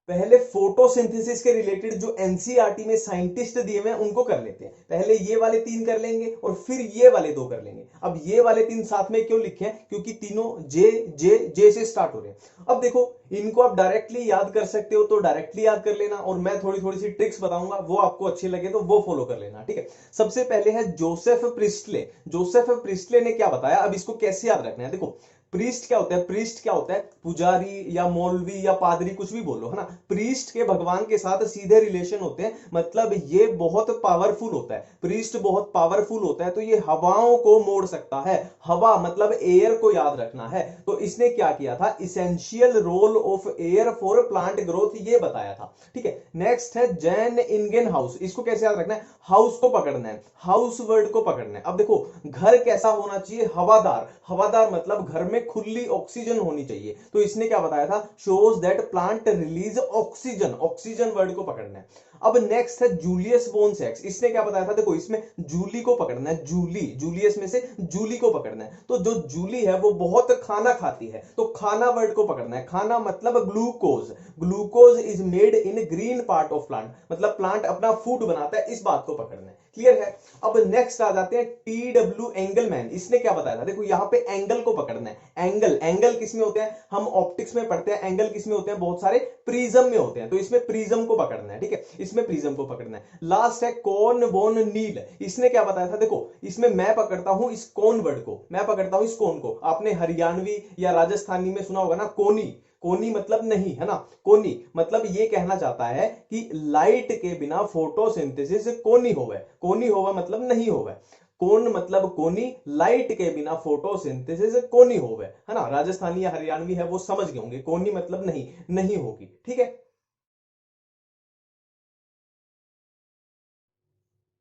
पहले फोटोसिंथेसिस के रिलेटेड जो एनसीईआरटी में साइंटिस्ट दिए हुए हैं उनको कर लेते हैं। पहले ये वाले तीन कर लेंगे और फिर ये वाले दो कर लेंगे। अब ये वाले तीन साथ में क्यों लिखे हैं, क्योंकि तीनों जे जे जे से स्टार्ट हो रहे हैं। अब देखो, इनको आप डायरेक्टली याद कर सकते हो तो डायरेक्टली याद कर लेना, और मैं थोड़ी थोड़ी सी ट्रिक्स बताऊंगा, वो आपको अच्छी लगे तो वो फॉलो कर लेना, ठीक है। सबसे पहले है जोसेफ प्रिस्टले। जोसेफ प्रिस्टले ने क्या बताया, अब इसको कैसे याद रखना है, देखो। प्रीस्ट क्या होता है, प्रीस्ट क्या होता है, पुजारी या मौलवी या पादरी, कुछ भी बोलो, है ना। प्रीस्ट के भगवान के साथ सीधे रिलेशन होते हैं, मतलब ये बहुत पावरफुल होता है। प्रीस्ट बहुत पावरफुल होता है, तो ये हवाओं को मोड़ सकता है। हवा मतलब एयर को याद रखना है। तो इसने क्या किया था, essential role of air for plant growth, ये बताया था, ठीक है। नेक्स्ट है जैन इंगेन हाउस। इसको कैसे याद रखना है, हाउस को पकड़ना है, हाउस वर्ड को पकड़ना है। अब देखो, घर कैसा होना चाहिए, हवादार। हवादार मतलब घर में खुली ऑक्सीजन होनी चाहिए। तो इसने क्या बताया था, shows that plant release oxygen, oxygen word को पकड़ना है। अब नेक्स्ट है जूलियस बोनसेक्स। इसने क्या बताया था, देखो इसमें जूली को पकड़ना है, जूली, जूलियस में से जूली को पकड़ना है। तो जो जूली है वो बहुत खाना खाती है, तो खाना वर्ड को पकड़ना है। खाना मतलब glucose, glucose is made in green part of plant, मतलब प्लांट अपना फूड बनाता है, इस बात को पकड़ना है। क्लियर है। अब नेक्स्ट आ जाते हैं टी डब्ल्यू एंगलमैन। इसने क्या बताया था, देखो यहाँ पे एंगल को पकड़ना है। एंगल, एंगल किस में होते हैं, हम ऑप्टिक्स में पढ़ते हैं। एंगल किस में होते हैं, बहुत सारे प्रिज्म में होते हैं, तो इसमें प्रिज्म को पकड़ना है, ठीक है, इसमें प्रिज्म को पकड़ना है। लास्ट है कॉन बोन नील। इसने क्या बताया था, देखो इसमें मैं पकड़ता हूं इस कौन वर्ड को, मैं पकड़ता हूं इस कौन को। आपने हरियाणवी या राजस्थानी में सुना होगा ना, कोनी। कोनी मतलब नहीं, है ना। कोनी मतलब ये कहना चाहता है कि लाइट के बिना फोटोसिंथेसिस कोनी होवे, कोनी होवा मतलब नहीं होवे। कोन मतलब कोनी, लाइट के बिना फोटोसिंथेसिस कोनी होवे, है ना। राजस्थानी या हरियाणवी है वो समझ गए होंगे, कोनी मतलब नहीं, नहीं होगी, ठीक है।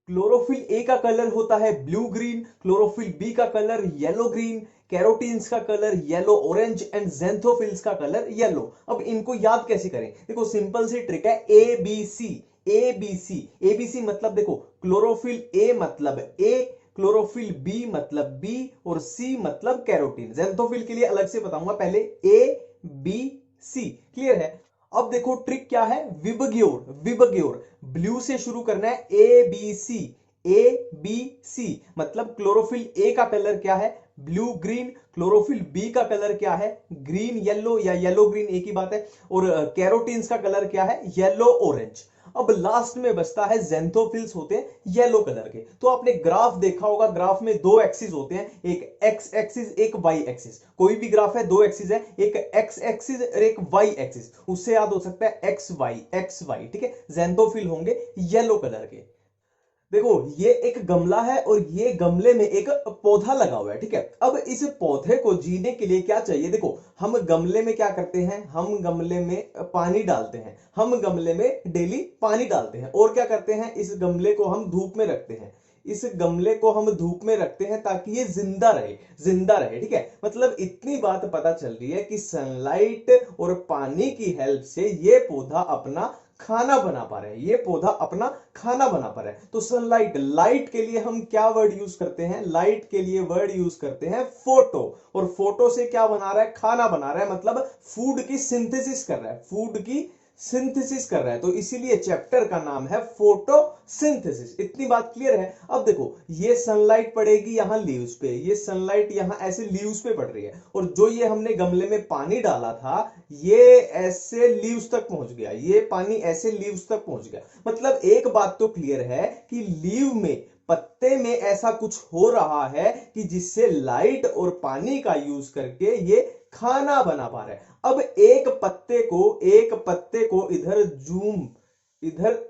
क्लोरोफिल ए का कलर होता है ब्लू ग्रीन, क्लोरोफिल बी का कलर येलो ग्रीन, कैरोटीन्स का colour yellow orange and xanthophylls का कलर येलो। अब इनको याद कैसे करें, देखो सिंपल सी ट्रिक है, A B C. A B C, A B C मतलब देखो, क्लोरोफिल ए मतलब ए, क्लोरोफिल बी मतलब बी, और सी मतलब कैरोटीन। जेंथोफिल के लिए अलग से बताऊंगा, पहले ए बी सी। क्लियर है। अब देखो ट्रिक क्या है, विबग्योर, विबग्योर। ब्लू से शुरू करना है, A B C, A B C मतलब क्लोरोफिल ए का कलर क्या है, ब्लू ग्रीन। क्लोरोफिल बी का कलर क्या है, ग्रीन येलो या येलो ग्रीन, एक ही बात है। और कैरोटीन्स का कलर क्या है, येलो ऑरेंज। अब लास्ट में बचता है जेंथोफिल्स, होते हैं येलो कलर के। तो आपने ग्राफ देखा होगा, ग्राफ में दो एक्सिस होते हैं, एक एक्स एक्सिस एक वाई एक्सिस। कोई भी ग्राफ है, दो एक्सिस है, एक एक्स एक्सिस और एक वाई एक्सिस, उससे याद हो सकता है एक्स वाई, एक्स वाई, ठीक है। जेंथोफिल होंगे येलो कलर के। देखो ये एक गमला है और ये गमले में एक पौधा लगा हुआ है, ठीक है। अब इस पौधे को जीने के लिए क्या चाहिए, देखो हम गमले में क्या करते हैं, हम गमले में पानी डालते हैं, हम गमले में डेली पानी डालते हैं, और क्या करते हैं, इस गमले को हम धूप में रखते हैं, इस गमले को हम धूप में रखते हैं ताकि ये जिंदा रहे, जिंदा रहे, ठीक है। मतलब इतनी बात पता चल रही है कि सनलाइट और पानी की हेल्प से ये पौधा अपना खाना बना पा रहे हैं, ये पौधा अपना खाना बना पा रहा है। तो सनलाइट, लाइट के लिए हम क्या वर्ड यूज करते हैं, लाइट के लिए वर्ड यूज करते हैं फोटो। और फोटो से क्या बना रहा है, खाना बना रहा है, मतलब फूड की सिंथेसिस कर रहा है, फूड की सिंथेसिस कर रहा है। तो इसीलिए चैप्टर का नाम है फोटोसिंथेसिस। इतनी बात क्लियर है। अब देखो ये सनलाइट पड़ेगी यहां लीव्स पे, ये सनलाइट यहां ऐसे लीव्स पे पड़ रही है, और जो ये हमने गमले में पानी डाला था ये ऐसे लीव्स तक पहुंच गया, ये पानी ऐसे लीव्स तक पहुंच गया। मतलब एक बात तो क्लियर है कि लीव में, पत्ते में ऐसा कुछ हो रहा है कि जिससे लाइट और पानी का यूज करके ये खाना बना पा रहा है। अब एक पत्ते को, एक पत्ते को इधर जूम, इधर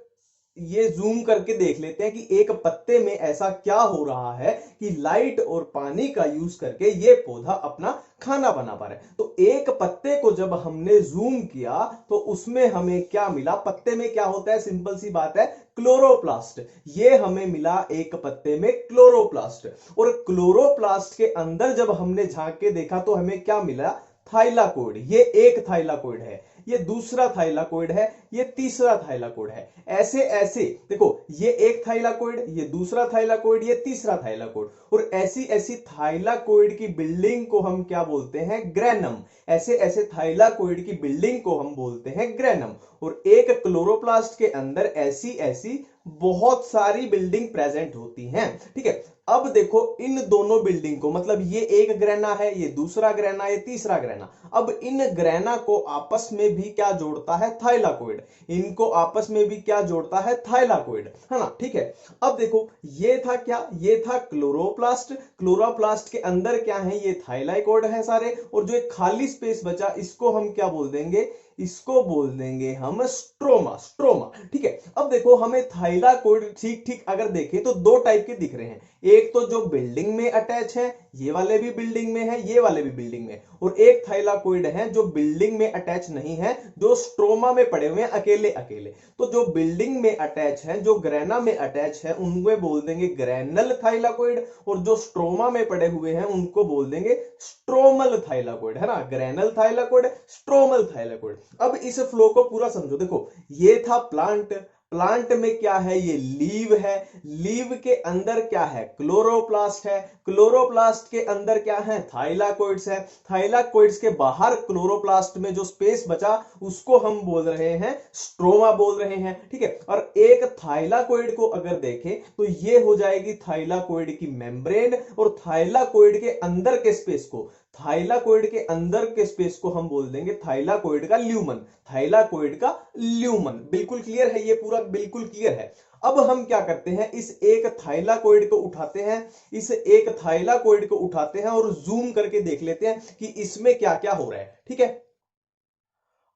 ये जूम करके देख लेते हैं कि एक पत्ते में ऐसा क्या हो रहा है कि लाइट और पानी का यूज करके ये पौधा अपना खाना बना पा रहा है। तो एक पत्ते को जब हमने जूम किया तो उसमें हमें क्या मिला, पत्ते में क्या होता है, सिंपल सी बात है, क्लोरोप्लास्ट। ये हमें मिला एक पत्ते में क्लोरोप्लास्ट। और क्लोरोप्लास्ट के अंदर जब हमने झांक के देखा तो हमें क्या मिला, थाइलाकोइड, ये एक थाइलाकोइड है, ये दूसरा थाइलाकोइड है, ये तीसरा थाइलाकोइड है। ऐसे ऐसे देखो, ये एक थाइलाकोइड, ये दूसरा थाइलाकोइड, ये तीसरा थाइलाकोइड, और ऐसी ऐसी थाइलाकोइड की बिल्डिंग को हम क्या बोलते हैं? ग्रेनम। ऐसे ऐसे थाइलाकोइड की बिल्डिंग को हम बोलते हैं ग्रेनम। और एक क्लोरोप्लास्ट के अंदर ऐसी ऐसी बहुत सारी बिल्डिंग प्रेजेंट होती हैं। ठीक है, अब देखो इन दोनों बिल्डिंग को, मतलब ये एक ग्रेना है, ये दूसरा ग्रेना, ये तीसरा ग्रेना, अब इन ग्रेना को आपस में भी क्या जोड़ता है? थाइलाकोइड। इनको आपस में भी क्या जोड़ता है? थाइलाकोइड, है ना? ठीक है, अब देखो ये था क्या? ये था क्लोरोप्लास्ट। क्लोरोप्लास्ट के अंदर क्या है? ये थाइलाकोइड है सारे, और जो एक खाली स्पेस बचा इसको हम क्या बोल देंगे? इसको बोल देंगे हम स्ट्रोमा। स्ट्रोमा, ठीक है। अब देखो हमें थाइलाकोइड ठीक ठीक अगर देखें तो दो टाइप के दिख रहे हैं। एक तो जो बिल्डिंग में अटैच है, ये वाले भी बिल्डिंग में है, ये वाले भी बिल्डिंग में, और एक थाइलाकोइड है जो बिल्डिंग में अटैच नहीं है, जो स्ट्रोमा में पड़े हुए हैं अकेले अकेले। तो जो बिल्डिंग में अटैच है, जो ग्रेना में अटैच है, उनको बोल देंगे ग्रेनल थाइलाकोइड, और जो स्ट्रोमा में पड़े हुए हैं उनको बोल देंगे स्ट्रोमल थाइलाकोइड, है ना? Granal thylakoid, stromal thylakoid. अब इस फ्लो को पूरा समझो। देखो ये था प्लांट, प्लांट में क्या है? ये लीव है, लीव के अंदर क्या है? क्लोरोप्लास्ट है, क्लोरोप्लास्ट के अंदर क्या है? थाइलाकोइड्स है, थाइलाकोइड्स के बाहर क्लोरोप्लास्ट में जो स्पेस बचा उसको हम बोल रहे हैं स्ट्रोमा बोल रहे हैं। ठीक है, और एक थाइलाकोइड को अगर देखें तो ये हो जाएगी थाइलाकोइड की मेम्ब्रेन, और थाइलाकोइड के अंदर के स्पेस को, थाइलाकोइड के अंदर के स्पेस को हम बोल देंगे थाइलाकोइड का ल्यूमन। थाइलाकोइड का ल्यूमन, बिल्कुल क्लियर है? ये पूरा बिल्कुल क्लियर है। अब हम क्या करते हैं? इस एक थाइलाकोइड को उठाते हैं, इस एक थाइलाकोइड को उठाते हैं और जूम करके देख लेते हैं कि इसमें क्या क्या हो रहा है। ठीक है,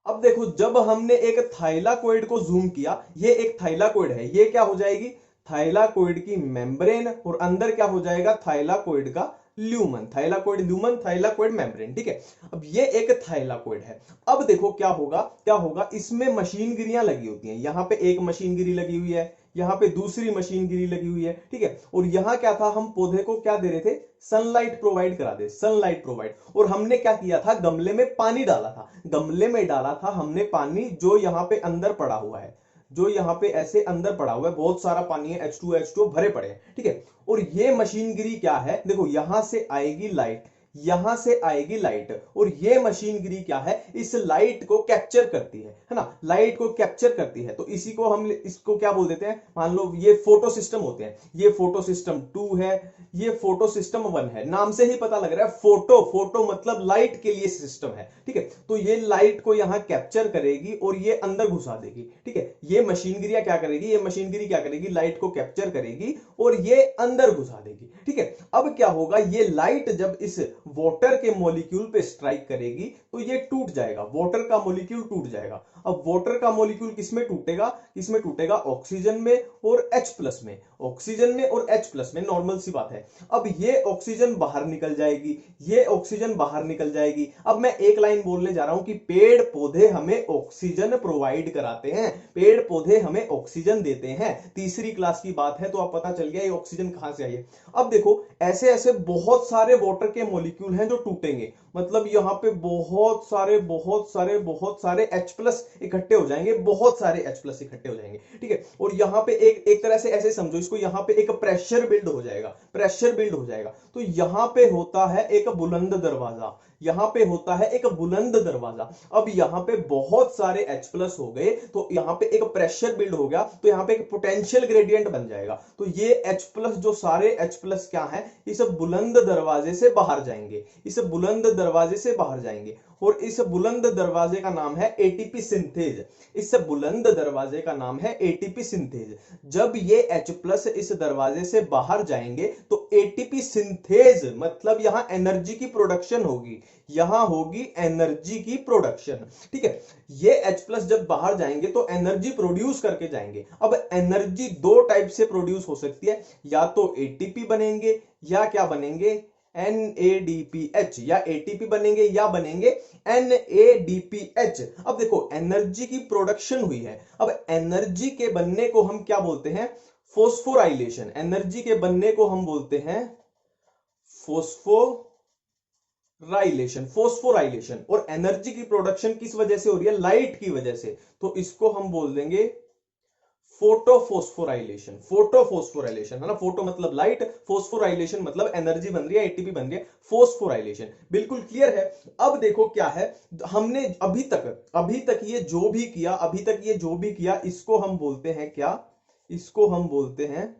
अब देखो जब हमने एक थाइलाकोइड को जूम किया, ये एक थाइलाकोइड है, ये क्या हो जाएगी? थाइलाकोइड की मेम्ब्रेन, और अंदर क्या हो जाएगा? थाइलाकोइड का lumen. Thylakoid lumen, thylakoid membrane. ठीक है, अब ये एक थाइलाकोइड है। अब देखो क्या होगा? क्या होगा? इसमें मशीनगिरियां लगी होती हैं। यहां पे एक मशीनगिरी लगी हुई है, यहां पे दूसरी मशीनगिरी लगी हुई है। ठीक है, और यहां क्या था? हम पौधे को क्या दे रहे थे? सनलाइट प्रोवाइड करा दे, सनलाइट प्रोवाइड। और हमने क्या किया था? गमले में पानी डाला था, गमले में डाला था हमने पानी, जो यहां पे अंदर पड़ा हुआ है, जो यहां पे ऐसे अंदर पड़ा हुआ है, बहुत सारा पानी है, H2 भरे पड़े हैं। ठीक है, और ये मशीनगिरी क्या है? देखो यहां से आएगी लाइट, यहां से आएगी लाइट, और ये मशीनगिरी क्या है? इस लाइट को कैप्चर करती है ना? लाइट को कैप्चर करती है, तो इसी को हम इसको क्या बोल देते हैं? मान लो ये फोटो सिस्टम होते हैं, ये फोटो सिस्टम 2 है, ये फोटो सिस्टम 1 है। नाम से ही पता लग रहा है फोटो, फोटो मतलब लाइट के लिए सिस्टम है। ठीक है, तो ये लाइट को यहां कैप्चर करेगी और ये अंदर घुसा देगी। ठीक है, ये मशीनगिरियां क्या करेगी? ये मशीनगिरी क्या करेगी? लाइट को कैप्चर करेगी और ये अंदर घुसा देगी। ठीक है, अब क्या होगा? ये लाइट जब इस वाटर के मॉलिक्यूल पे स्ट्राइक करेगी तो ये टूट जाएगा, वाटर का मॉलिक्यूल टूट जाएगा। अब वाटर का मॉलिक्यूल किसमें टूटेगा? किसमें टूटेगा? ऑक्सीजन में और H+ में, ऑक्सीजन में और H+ में, नॉर्मल सी बात है। अब ये ऑक्सीजन बाहर निकल जाएगी, ये ऑक्सीजन बाहर निकल जाएगी। अब मैं एक लाइन बोलने जा रहा हूं कि पेड़ पौधे हमें ऑक्सीजन प्रोवाइड कराते हैं, पेड़ पौधे हमें ऑक्सीजन देते हैं। तीसरी क्लास की बात है तो अब पता चल गया ये ऑक्सीजन कहां से आई है। अब देखो ऐसे ऐसे बहुत सारे वाटर के मॉलिक्यूल हैं जो टूटेंगे, मतलब यहां पे बहुत सारे बहुत सारे बहुत सारे H+ इकट्ठे हो जाएंगे, बहुत सारे H+ इकट्ठे हो जाएंगे। ठीक है, और यहां पे एक तरह से ऐसे समझो इसको, यहां पे एक प्रेशर बिल्ड हो जाएगा, प्रेशर बिल्ड हो जाएगा। तो यहां पे होता है एक बुलंद दरवाजा, यहां पे होता है एक बुलंद दरवाजा। अब यहां पे बहुत सारे H+ हो गए तो यहां पे एक प्रेशर बिल्ड हो गया, तो यहां पे एक पोटेंशियल ग्रेडियंट बन जाएगा। तो ये H+, जो सारे H+ क्या है? इस बुलंद दरवाजे से बाहर जाएंगे, इस बुलंद दरवाजे से बाहर जाएंगे, और इस बुलंद दरवाजे का नाम है एटीपी सिंथेज। इस बुलंद दरवाजे का नाम है एटीपी सिंथेज। जब ये H+ इस दरवाजे से बाहर जाएंगे तो एटीपी सिंथेज मतलब यहां एनर्जी की प्रोडक्शन होगी, यहां होगी एनर्जी की प्रोडक्शन। ठीक है, ये H+ जब बाहर जाएंगे तो एनर्जी प्रोड्यूस करके जाएंगे। अब एनर्जी दो टाइप से प्रोड्यूस हो सकती है, या तो एटीपी बनेंगे या क्या बनेंगे? NADPH, या एटीपी बनेंगे या बनेंगे NADPH। अब देखो एनर्जी की प्रोडक्शन हुई है, अब एनर्जी के बनने को हम क्या बोलते हैं? फोस्फोराइलेशन। एनर्जी के बनने को हम बोलते हैं फोस्फोराइलेशन। राइलेशन, फोस्फोराइलेशन। और एनर्जी की प्रोडक्शन किस वजह से हो रही है? लाइट की वजह से। तो इसको हम बोल देंगे फोटोफोस्फोराइलेशन। फोटोफोस्फोराइलेशन है ना, फोटो मतलब लाइट, फोस्फोराइलेशन मतलब एनर्जी बन रही है, एटीपी बन रही है, फोस्फोराइलेशन। बिल्कुल क्लियर है। अब देखो क्या है, हमने अभी तक ये जो भी किया इसको हम बोलते हैं क्या? इसको हम बोलते हैं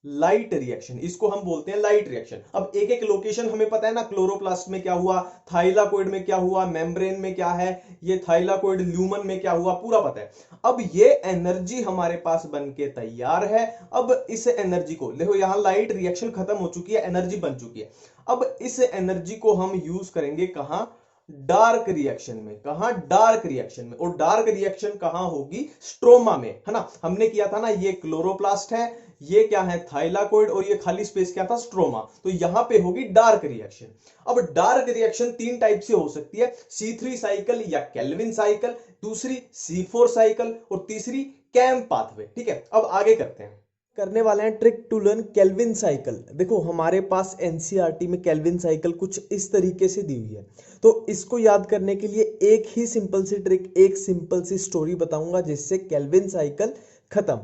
लाइट रिएक्शन। इसको हम बोलते हैं लाइट रिएक्शन। अब एक एक लोकेशन हमें पता है ना, क्लोरोप्लास्ट में क्या हुआ, थाइलाकोइड में क्या हुआ, मेम्ब्रेन में क्या है, ये थाइलाकोइड ल्यूमन में क्या हुआ, पूरा पता है। अब ये एनर्जी हमारे पास बन के तैयार है। अब इस एनर्जी को देखो, यहां लाइट रिएक्शन खत्म हो चुकी है, एनर्जी बन चुकी है। अब इस एनर्जी को हम यूज करेंगे कहां? डार्क रिएक्शन में। कहां? डार्क रिएक्शन में। और डार्क रिएक्शन कहां होगी? स्ट्रोमा में, है ना। हमने किया था ना, ये क्लोरोप्लास्ट है, ये क्या है? थाइलाकोइड, और ये खाली स्पेस क्या था? स्ट्रोमा। तो यहां पे होगी डार्क रिएक्शन। अब डार्क रिएक्शन तीन टाइप से हो सकती है, C3 साइकिल या केल्विन साइकिल, दूसरी C4 साइकिल, और तीसरी कैम पाथवे। ठीक है, अब आगे करते हैं, करने वाले हैं trick to learn Calvin cycle. देखो हमारे पास एनसीईआरटी में केल्विन साइकिल कुछ इस तरीके से दी हुई है। तो इसको याद करने के लिए एक ही सिंपल सी ट्रिक, एक सिंपल सी स्टोरी बताऊंगा जिससे केल्विन साइकिल खत्म।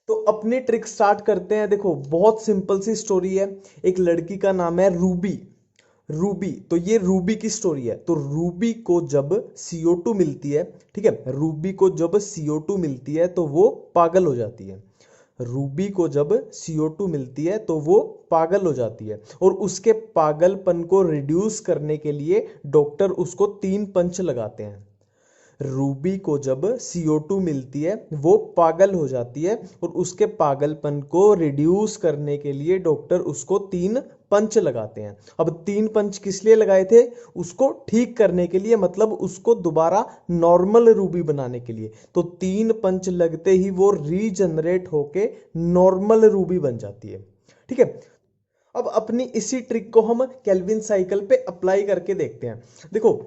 तो अपनी ट्रिक स्टार्ट करते हैं। देखो बहुत सिंपल सी स्टोरी है। एक लड़की का नाम है रूबी। रूबी, तो ये रूबी की स्टोरी है। तो रूबी को जब CO2 मिलती है, ठीक है, रूबी को जब CO2 मिलती है तो वो पागल हो जाती है। रूबी को जब CO2 मिलती है तो वो पागल हो जाती है, और उसके पागलपन को रिड्यूस करने के लिए डॉक्टर उसको 3 पंच लगाते हैं। रूबी को जब CO2 मिलती है वो पागल हो जाती है, और उसके पागलपन को रिड्यूस करने के लिए डॉक्टर उसको 3 पंच लगाते हैं। अब 3 पंच किस लिए लगाए थे? उसको ठीक करने के लिए, मतलब उसको दोबारा नॉर्मल रूबी बनाने के लिए। तो 3 पंच लगते ही वो रीजनरेट होके नॉर्मल रूबी बन जाती है। ठीक है, अब अपनी इसी ट्रिक को हम केल्विन साइकिल पे अप्लाई करके देखते हैं। देखो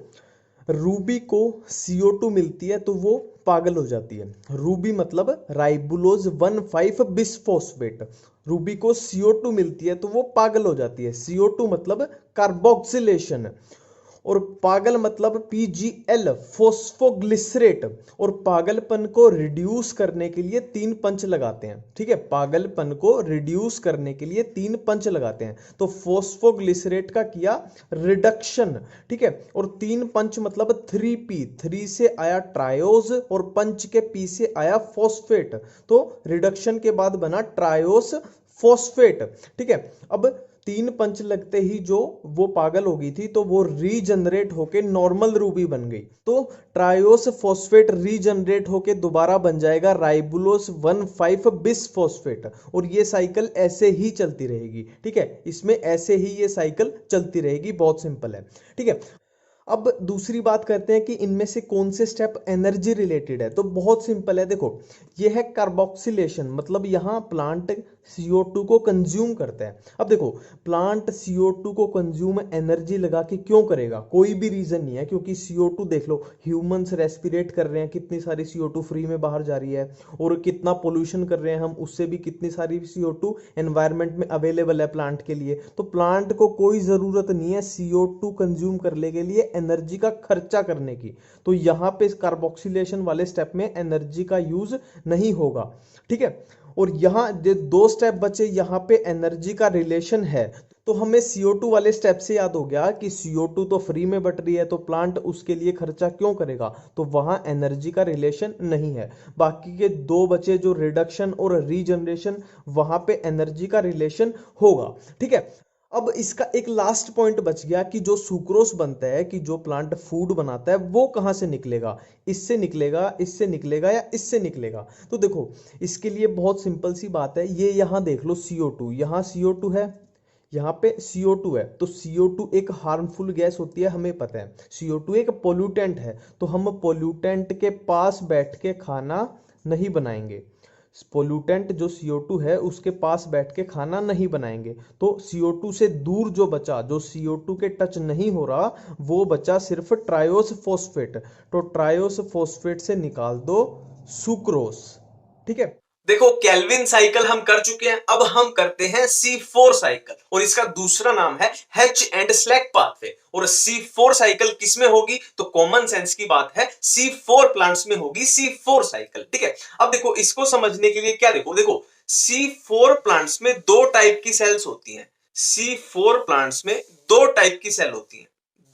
रूबी को CO2 मिलती है तो वो पागल हो जाती है। रूबी मतलब राइबुलोज 1,5 बिसफॉस्फेट। रूबी को CO2 मिलती है तो वो पागल हो जाती है। CO2 मतलब कार्बोक्सिलेशन, और पागल मतलब PGL फोस्फोग्लिसरेट। और पागलपन को रिड्यूस करने के लिए 3 पंच लगाते हैं। ठीक है, पागलपन को रिड्यूस करने के लिए 3 पंच लगाते हैं। तो फोस्फोग्लिसरेट का किया रिडक्शन, ठीक है, और 3 पंच मतलब 3P, 3 से आया ट्रायोज और पंच के P से आया फॉस्फेट। तो रिडक्शन के बाद बना ट्रायोस फॉस्फेट। ठीक है, अब 3 पंच लगते ही जो वो पागल हो गई थी तो वो रीजनरेट होके नॉर्मल रूबी बन गई। तो ट्रायोस फॉस्फेट रीजनरेट होके दोबारा बन जाएगा राइबुलोस 1,5 बिसफॉस्फेट, और ये साइकिल ऐसे ही चलती रहेगी। ठीक है, इसमें ऐसे ही ये साइकिल चलती रहेगी, बहुत सिंपल है। ठीक है, अब दूसरी बात करते हैं कि इनमें से कौन से स्टेप एनर्जी रिलेटेड है। तो बहुत सिंपल है, देखो ये है कार्बोक्सिलेशन, मतलब यहां प्लांट CO2 को कंज्यूम करता है। अब देखो प्लांट CO2 को कंज्यूम एनर्जी लगा के क्यों करेगा? कोई भी रीजन नहीं है, क्योंकि CO2 देख लो, ह्यूमंस रेस्पिरेट कर रहे हैं, कितनी सारी CO2 फ्री में बाहर जा रही है, और कितना पोल्यूशन कर रहे हैं हम, उससे भी कितनी सारी CO2 एनवायरमेंट में अवेलेबल है प्लांट के लिए। तो प्लांट को कोई जरूरत नहीं है CO2 कंज्यूम करने के लिए एनर्जी का खर्चा करने की। तो यहां पे कार्बोक्सिलेशन वाले स्टेप में एनर्जी का यूज नहीं होगा। ठीक है, और यहां जो 2 स्टेप बचे, यहां पे एनर्जी का रिलेशन है। तो हमें CO2 वाले स्टेप से याद हो गया कि CO2 तो फ्री में बट रही है, तो प्लांट उसके लिए खर्चा क्यों करेगा? तो वहां एनर्जी का रिलेशन नहीं है। बाकी के 2 बचे जो रिडक्शन और रीजनरेशन, वहां पे एनर्जी का रिलेशन होगा। ठीक है, अब इसका एक लास्ट पॉइंट बच गया कि जो सुक्रोस बनता है, कि जो प्लांट फूड बनाता है, वो कहां से निकलेगा? इससे निकलेगा, इससे निकलेगा, या इससे निकलेगा? तो देखो इसके लिए बहुत सिंपल सी बात है, ये यहां देख लो CO2, यहां CO2 है, यहाँ पे CO2 है। तो CO2 एक हार्मफुल गैस होती है, हमें पता है। CO2 एक पोल्यूटेंट है, तो हम पोल्यूटेंट के पास बैठ के खाना नहीं बनाएंगे। पोल्यूटेंट जो CO2 है उसके पास बैठ के खाना नहीं बनाएंगे। तो CO2 से दूर जो बचा, जो CO2 के टच नहीं हो रहा, वो बचा सिर्फ ट्रायोस फॉस्फेट। तो ट्रायोस फॉस्फेट से निकाल दो सुक्रोस। ठीक है, देखो केल्विन साइकिल हम कर चुके हैं, अब हम करते हैं C4 साइकिल और इसका दूसरा नाम है हैच एंड स्लैक पाथवे। और C4 साइकिल किसमें होगी, तो कॉमन सेंस की बात है C4 प्लांट्स में होगी C4 साइकिल। ठीक है, अब देखो इसको समझने के लिए क्या, देखो C4 प्लांट्स में दो टाइप की सेल्स होती हैं। C4 प्लांट्स में दो टाइप की सेल होती है,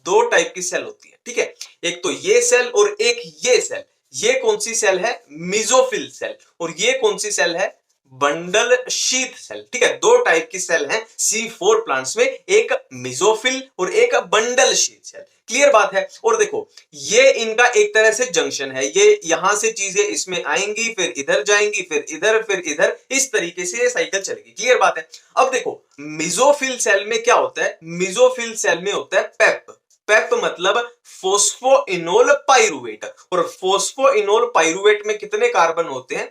दो टाइप की सेल होती है। ठीक है, एक तो ये सेल और एक ये सेल। ये कौन सी सेल है, मिजोफिल सेल, और ये कौन सी सेल है, बंडल शीथ सेल। ठीक है, दो टाइप की सेल हैं C4 प्लांट्स में, एक मिजोफिल और एक बंडल शीथ सेल। क्लियर बात है। और देखो ये इनका एक तरह से जंक्शन है, ये यहां से चीजें इसमें आएंगी, फिर इधर जाएंगी, फिर इधर, फिर इधर, इस तरीके से ये साइकिल चलेगी। क्लियर बात है। अब देखो मिजोफिल सेल में क्या होता है, मिजोफिल सेल में होता है पेप। पेप मतलब फोस्फोइनोल पाइरुवेट, और फोस्फोइनोल पाइरुवेट में कितने कार्बन होते हैं,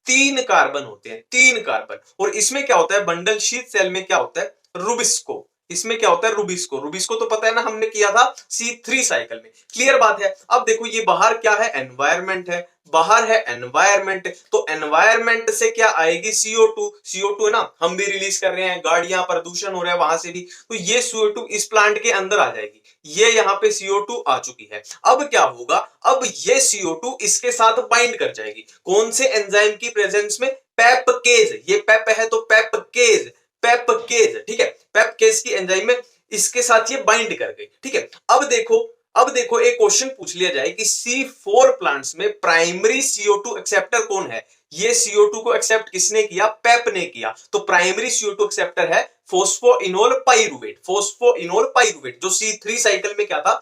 3 कार्बन होते हैं, 3 कार्बन। और इसमें क्या होता है, बंडल शीथ सेल में क्या होता है, रुबिस्को। इसमें क्या होता है, रुबिस्को। रुबिस्को तो पता है ना, हमने किया था C3 साइकिल में। क्लियर बात है। अब देखो ये बाहर क्या है, एनवायरमेंट है, बाहर है एनवायरमेंट, तो एनवायरमेंट से क्या आएगी, CO2। CO2 है ना, हम भी रिलीज कर रहे हैं, गाड़ियां, प्रदूषण हो रहा है वहां से भी, तो ये CO2 इस प्लांट के अंदर आ जाएगी। ये यहाँ पे CO2 आ चुकी है। अब क्या होगा, अब ये CO2 इसके साथ बाइंड कर जाएगी, कौन से एंजाइम की प्रेजेंस में, पेपकेज। ये पेप है तो पेपकेज, पेपकेज। ठीक है, पेपकेज की एंजाइम में इसके साथ ये बाइंड कर गई। ठीक है, अब देखो एक क्वेश्चन पूछ लिया जाए कि C4 प्लांट्स में प्राइमरी CO2 एक्सेप्टर कौन है। ये CO2 को एक्सेप्ट किसने किया, पेप ने किया। तो प्राइमरी CO2 एक्सेप्टर है फोस्फोइनोल पाइरुवेट, फोस्फोइनोल पाइरुवेट, जो C3 साइकिल में क्या था,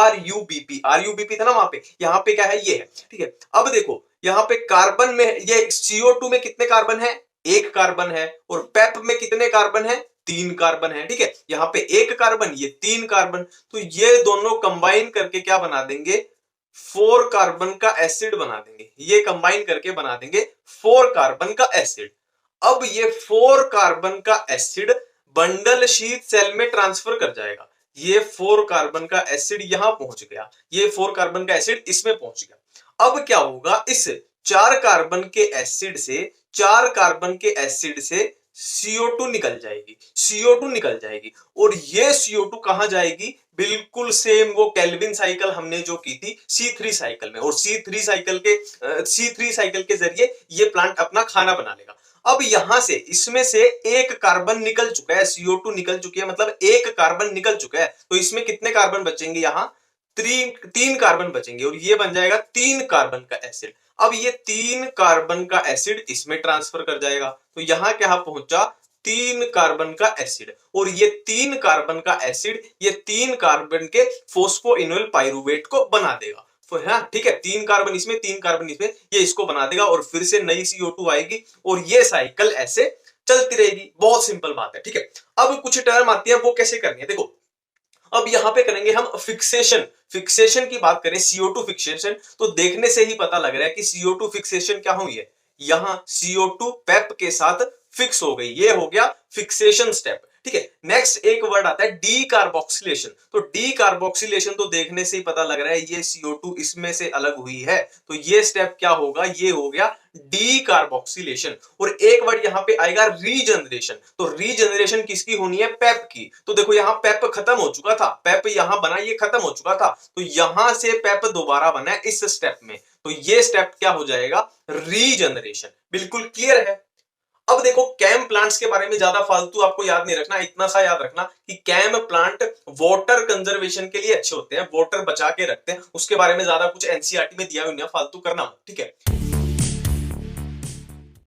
RUBP, RUBP था ना वहां पे, यहाँ पे क्या है, ये है। ठीक है, अब देखो यहाँ पे कार्बन में, ये CO2 में कितने कार्बन है, 1 कार्बन है, और पेप में कितने कार्बन है, 3 कार्बन है। ठीक है, यहाँ पे 1 कार्बन, ये 3 कार्बन, तो ये दोनों कंबाइन करके क्या बना देंगे, 4 कार्बन का एसिड बना देंगे। ये कंबाइन करके बना देंगे 4 कार्बन का एसिड। अब ये 4 कार्बन का एसिड बंडल शीथ सेल में ट्रांसफर कर जाएगा। ये 4 कार्बन का एसिड यहां पहुंच गया, ये 4 कार्बन का एसिड इसमें पहुंच गया। अब क्या होगा, इस 4 कार्बन के एसिड से, 4 कार्बन के एसिड से CO2 निकल जाएगी, CO2 निकल जाएगी। और ये CO2 कहां जाएगी, बिल्कुल सेम वो केल्विन साइकिल हमने जो की थी C3 साइकिल में, और C3 साइकिल के जरिए ये प्लांट अपना खाना बना लेगा। अब यहां से, इसमें से 1 कार्बन निकल चुका है, CO2 निकल चुकी है, मतलब 1 कार्बन निकल चुका है, तो इसमें कितने कार्बन बचेंगे, यहां 3 कार्बन बचेंगे, और ये बन जाएगा 3 कार्बन का एसिड। अब ये 3 कार्बन का एसिड इसमें ट्रांसफर कर जाएगा, तो यहां क्या पहुंचा, 3 कार्बन का एसिड, और ये 3 कार्बन का एसिड ये 3 कार्बन के फोस्फोइनोल पाइरुवेट को बना देगा। तो हाँ ठीक है, 3 कार्बन इसमें, 3 कार्बन इसमें, ये इसको बना देगा, और फिर से नई CO2 आएगी, और ये साइकिल ऐसे चलती रहेगी। बहुत सिंपल बात है। ठीक है, अब कुछ टर्म आती है, वो कैसे करनी है, देखो अब यहां पे करेंगे हम फिक्सेशन। फिक्सेशन की बात करें, CO2 फिक्सेशन, तो देखने से ही पता लग रहा है कि CO2 फिक्सेशन क्या हुई है, यहां CO2 पेप के साथ फिक्स हो गई, ये हो गया फिक्सेशन स्टेप। ठीक है, नेक्स्ट एक वर्ड आता है डी कार्बोक्सिलेशन। तो डी कार्बोक्सिलेशन तो देखने से ही पता लग रहा है ये CO2 इसमें से अलग हुई है, तो ये स्टेप क्या होगा, ये हो गया डी कार्बोक्सिलेशन। और एक वर्ड यहां पे आएगा रीजनरेशन। तो रीजनरेशन किसकी होनी है, पेप की। तो देखो यहां पेप खत्म हो चुका था, पेप यहां बना, ये खत्म हो चुका था, तो यहां से पेप दोबारा बना है इस स्टेप में, तो ये स्टेप क्या हो जाएगा, रीजनरेशन। बिल्कुल क्लियर है। अब देखो कैम प्लांट्स के बारे में ज्यादा फालतू आपको याद नहीं रखना, इतना सा याद रखना कि कैम प्लांट वाटर कंजर्वेशन के लिए अच्छे होते हैं, वाटर बचा के रखते हैं, उसके बारे में ज्यादा कुछ एनसीईआरटी में दिया हुआ नहीं है, फालतू करना मत। ठीक है।